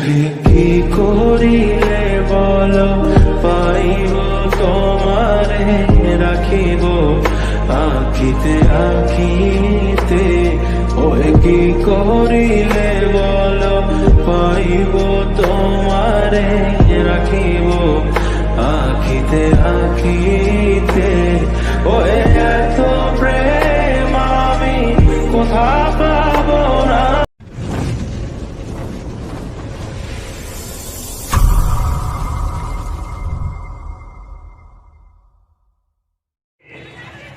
ওহে কি করিলে বলো পাইব তোমারে রাখিব আঁখিতে আঁখিতে। ওহে কি করিলে বলো পাইব তোমারে রাখিব আঁখিতে আঁখিতে। ওহে এত প্রেম আমি কোথা পাবো না।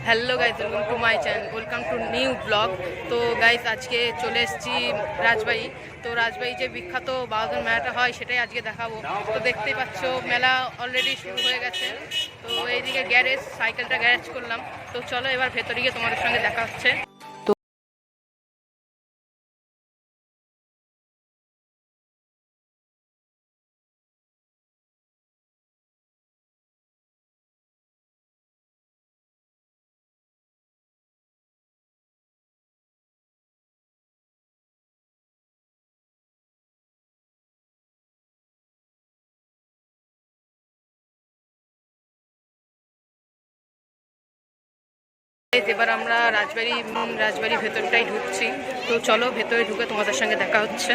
Hello guys, welcome to my channel, welcome to new blog. তো গাইজ আজকে চলে এসেছি রাজবাড়ি। তো রাজবাড়ি যে বিখ্যাত বাউদল মেলাটা হয় সেটাই আজকে দেখাবো। তো দেখতেই পাচ্ছ মেলা অলরেডি শুরু হয়ে গেছে। তো এইদিকে গ্যারেজ, সাইকেলটা গ্যারেজ করলাম। তো চলো এবার ভেতরে গিয়ে তোমাদের সঙ্গে দেখা হচ্ছে। এবার আমরা রাজবাড়ির ভেতরটাই ঢুকছি। তো চলো ভেতরে ঢুকে তোমাদের সঙ্গে দেখা হচ্ছে।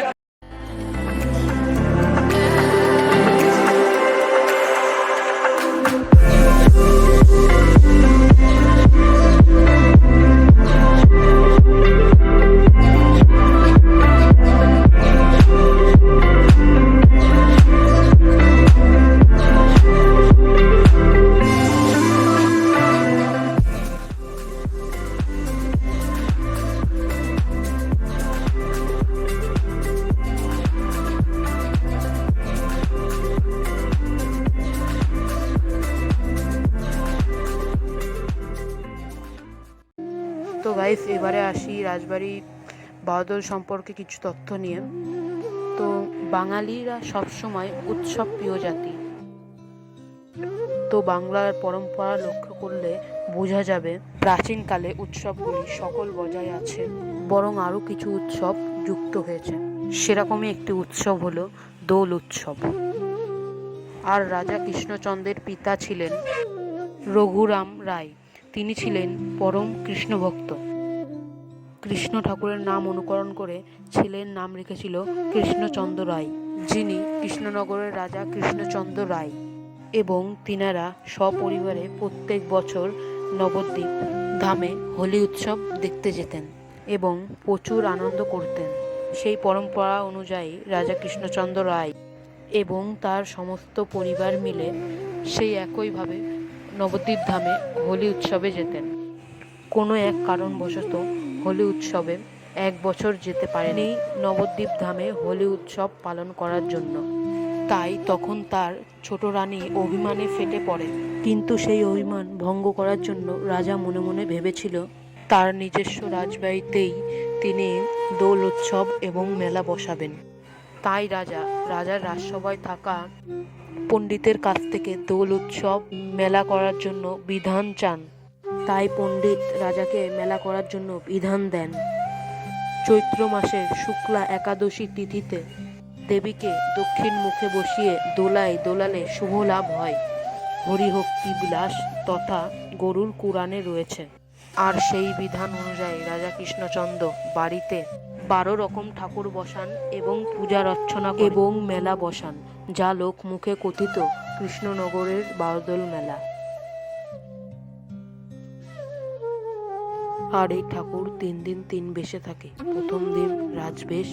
তো গাইস এবারে আসি রাজবাড়ি বাউদল সম্পর্কে কিছু তথ্য নিয়ে। তো বাঙালিরা সবসময় উৎসব প্রিয় জাতি। তো বাংলার পরম্পরা লক্ষ্য করলে বোঝা যাবে প্রাচীনকালে উৎসবগুলি সকল বজায় আছে, বরং আরও কিছু উৎসব যুক্ত হয়েছে। সেরকমই একটি উৎসব হলো দোল উৎসব। আর রাজা কৃষ্ণচন্দ্রের পিতা ছিলেন রঘুরাম রায়। তিনি ছিলেন পরম কৃষ্ণভক্ত। কৃষ্ণ ঠাকুরের নাম অনুকরণ করে ছেলের নাম রেখেছিল কৃষ্ণচন্দ্র রায়, যিনি কৃষ্ণনগরের রাজা কৃষ্ণচন্দ্র রায়। এবং তিনারা সপরিবারে প্রত্যেক বছর নবদ্বীপ ধামে হোলি উৎসব দেখতে যেতেন এবং প্রচুর আনন্দ করতেন। সেই পরম্পরা অনুযায়ী রাজা কৃষ্ণচন্দ্র রায় এবং তার সমস্ত পরিবার মিলে সেই একইভাবে নবদ্বীপ ধামে হোলি উৎসবে যেতেন। কোনো এক কারণবশত হোলি উৎসবে এক বছর যেতে পারেনি নবদ্বীপ ধামে হোলি উৎসব পালন করার জন্য। তাই তখন তার ছোট রানী অভিমানে ফেটে পড়ে। কিন্তু সেই অভিমান ভঙ্গ করার জন্য রাজা মনে মনে ভেবেছিল তার নিজস্ব রাজবাড়িতেই তিনি দোল উৎসব এবং মেলা বসাবেন। তাই রাজার রাজসভায় থাকা পণ্ডিতের কাছ থেকে দোল উৎসব মেলা করার জন্য বিধান চান। তাই পণ্ডিত রাজাকে মেলা করার জন্য বিধান দেন। চৈত্র মাসের শুক্লা একাদশী তিথিতে দেবীকে দক্ষিণ মুখে বসিয়ে দোলালে শুভ লাভ হয়, হরিভক্তি বিলাস তথা গরুর কুরআনে রয়েছে। আর সেই বিধান অনুযায়ী রাজা কৃষ্ণচন্দ্র বাড়িতে 12 রকম ঠাকুর বসান এবং পূজা অর্চনা এবং মেলা বসান, যা লোক মুখে কথিত কৃষ্ণনগরের বাউদল মেলা। আর এই ঠাকুর 3 দিন 3 বেশে থাকে। প্রথম দিন রাজবেশ,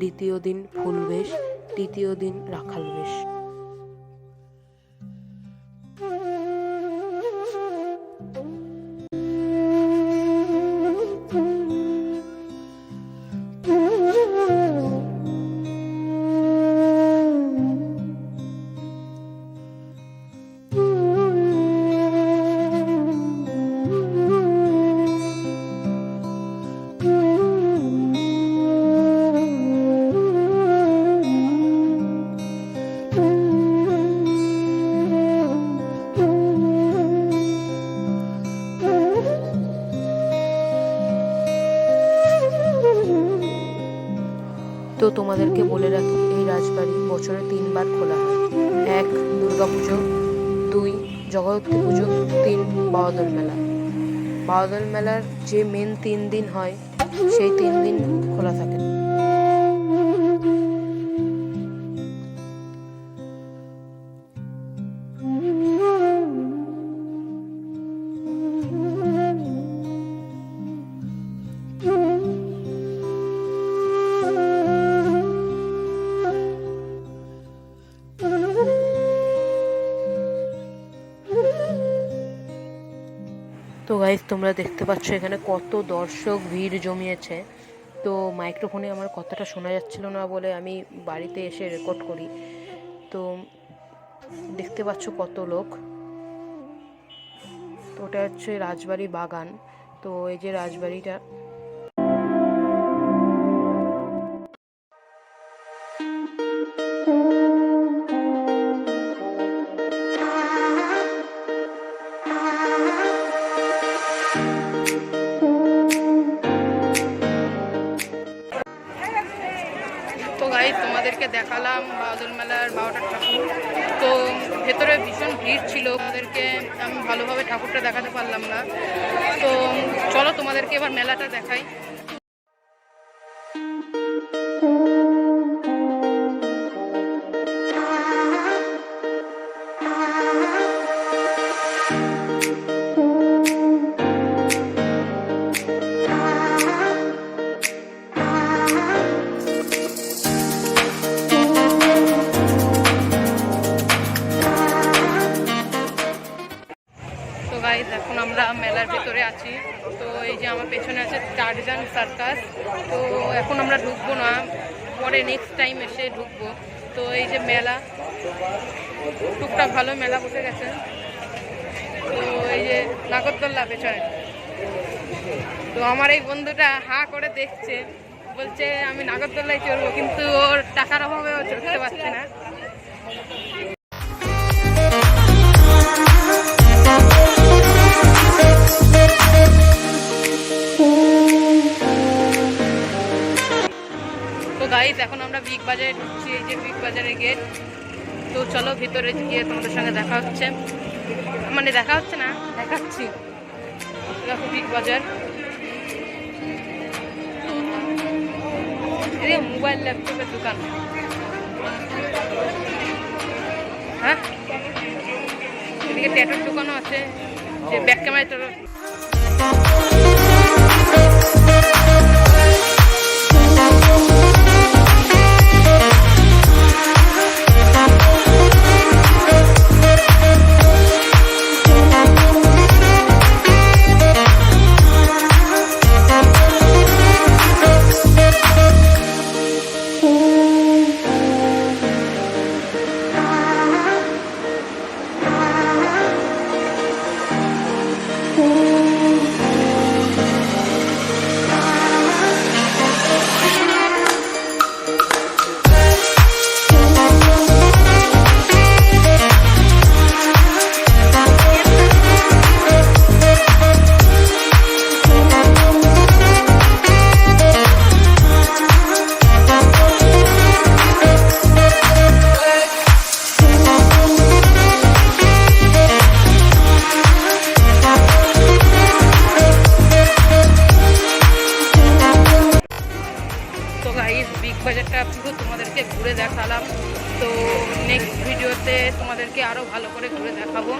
দ্বিতীয় দিন ফুলবেশ, তৃতীয় দিন রাখাল বেশ। তো তোমাদেরকে বলে রাখি, এই রাজবাড়ি বছরে 3বার খোলা হয়। 1 দুর্গাপুজো, 2 জগদ্ধাত্রী পুজো, 3 বাওদল মেলা। বাওদল মেলার যে মেন 3 দিন হয়, সেই 3 দিন খোলা থাকে। তো গাইজ, তোমরা দেখতে পাচ্ছ এখানে কত দর্শক ভিড় জমিয়েছে। তো মাইক্রোফোনে আমার কথাটা শোনা যাচ্ছিল না বলে আমি বাড়িতে এসে রেকর্ড করি। তো দেখতে পাচ্ছ কত লোক। তো ওটা হচ্ছে রাজবাড়ি বাগান। তো এই যে রাজবাড়িটা, তো গাইজ তোমাদেরকে দেখালাম বাওদল মেলার 12টা ঠাকুর। তো ভেতরে ভীষণ ভিড় ছিল, তোমাদেরকে আমি ভালোভাবে ঠাকুরটা দেখাতে পারলাম না। তো চলো তোমাদেরকে এবার মেলাটা দেখাই। তো গাইজ, এখন আমরা মেলার ভেতরে আছি। তো এই যে আমার পেছনে আছে টারজান সার্কাস। তো এখন আমরা ঢুকবো না, পরে নেক্সট টাইম এসে ঢুকবো। তো এই যে মেলা, টুকটাক ভালো মেলা বসে গেছে। তো এই যে নাগরদোল্লা পেছনে। তো আমার এই বন্ধুটা হা করে দেখছে, বলছে আমি নাগরদোল্লায় চড়বো, কিন্তু ওর টাকার অভাবে ও চড়তে পারছে না। গাইজ, এখন আমরা বিগ বাজারে ঢুকছি। এই যে বিগ বাজারের গেট। তো চলো ভিতরে গিয়ে তোমাদের সঙ্গে দেখা হচ্ছে, মানে দেখা হচ্ছে না, দেখাচ্ছি। দেখো বিগ বাজার, এই মোবাইল ল্যাপটপের দোকান। হ্যাঁ, এদিকে ট্যাটুর দোকানও আছে, যে ব্যাক ক্যামেরা। বিগ বাজারটা পুরো তোমাদেরকে ঘুরে দেখালাম। তো নেক্সট ভিডিওতে তোমাদেরকে আরও ভালো করে ঘুরে দেখাবো।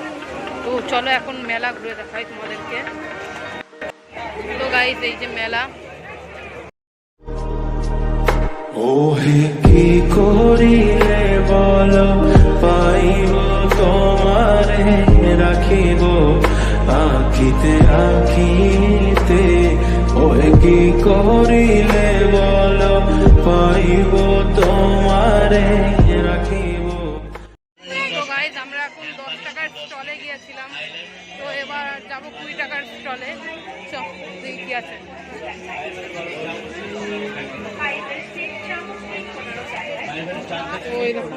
তো চলো এখন মেলা ঘুরে দেখাই তোমাদেরকে। তো গাইজ, এই যে মেলা। ওহে কি করিলে বলো, পাইব তোমারে রাখিব আঁখিতে আঁখিতে। ওহে কি করিলে বলো, পাইব তোমারে রাখিব। তো গাইজ, আমরা এখন 10 টাকার স্টলে গিয়েছিলাম। তো এবার যাবো 20 টাকার স্টলে। চল দেখি কি আছে। ওই দেখো,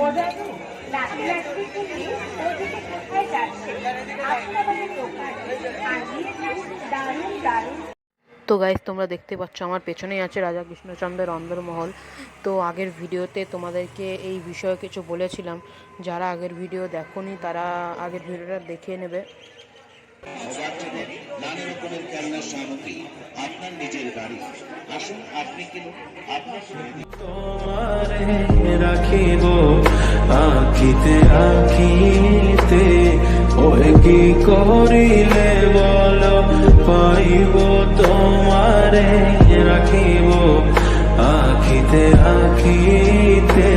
ওদের তো গাইস, তোমরা দেখতে পাচ্ছ আমার পেছনেই আছে রাজা কৃষ্ণচন্দ্রের অন্দরমহল। তো আগের ভিডিওতে তোমাদেরকে এই বিষয়ে কিছু বলেছিলাম, যারা আগের ভিডিও দেখোনি তারা আগের ভিডিওটা দেখে নেবে। নানা রকমের খেলনার সামগ্রী, আপনার নিজের গাড়ি, আসুন আপনি কিনুন আপনার তোমারে রাখিব আঁখিতে আঁখিতে, ওই কি করিলে বলো পাইব তোমারে রাখিব আঁখিতে আঁখিতে,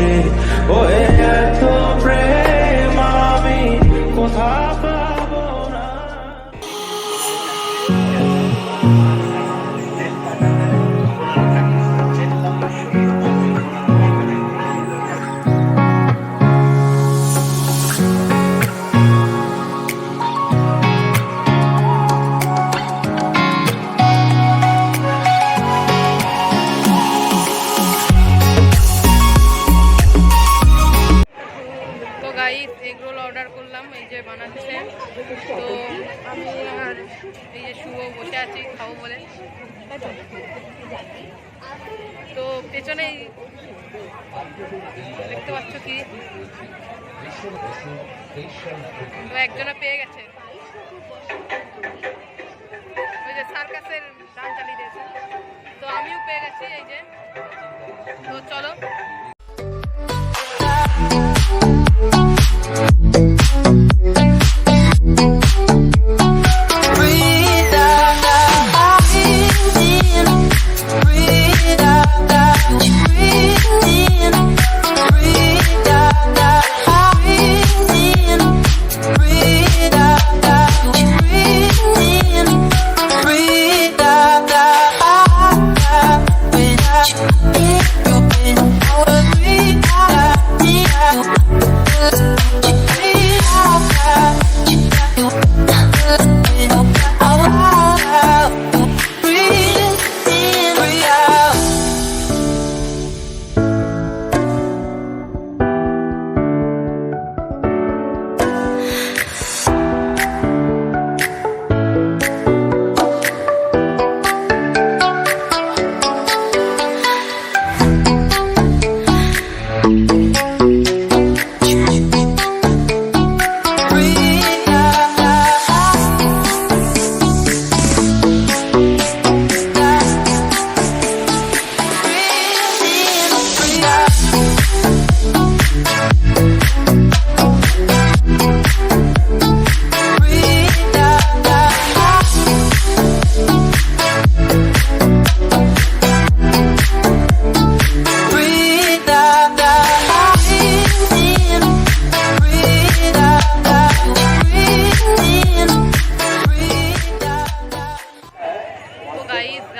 ওই এত প্রেম আমি কোথা পাবো না। তো গাইস, এগ রোল অর্ডার করলাম, এই যে বানাচ্ছে। তো আমি আর এই যে শুভ বসে আছি খাবো বলে। তো পেছনেই দেখতে পাচ্ছ কি, তো একজনে পেয়ে গেছে, ওই যে সার্কাসের গান চালিয়ে দিয়েছে। তো আমিও পেয়ে গেছি, এই যে। তো চলো।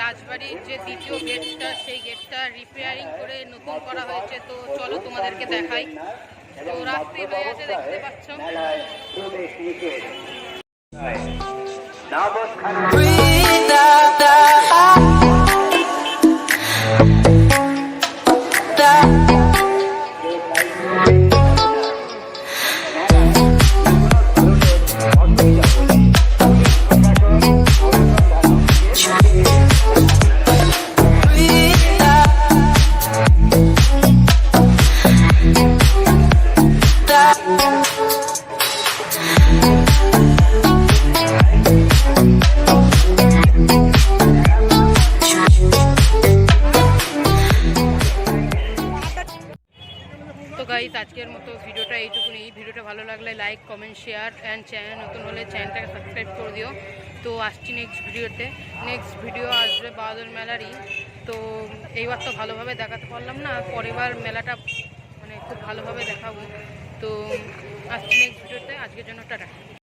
রাজবাড়ির যে দ্বিতীয় গেটটা, সেই গেটটা রিপেয়ারিং করে নতুন করা হয়েছে। তো চলো তোমাদেরকে দেখাই। তো রাত্রি হয়ে গেছে, দেখতে পাচ্ছ। গাইস, আজকের মতো ভিডিওটা এইটুকুনি। ভিডিওটা ভালো লাগলে like, comment, share and channel নতুন হলে চ্যানেলটাকে সাবস্ক্রাইব করে দিও। তো আসছি নেক্সট ভিডিওতে। নেক্সট ভিডিও আসবে বাহাদুর মেলারই। তো এইবার তো ভালোভাবে দেখাতে পারলাম না, পরের বার মেলাটা মানে খুব ভালোভাবে দেখাবো। তো আসছি নেক্সট ভিডিওতে। আজকের জন্য টাটা।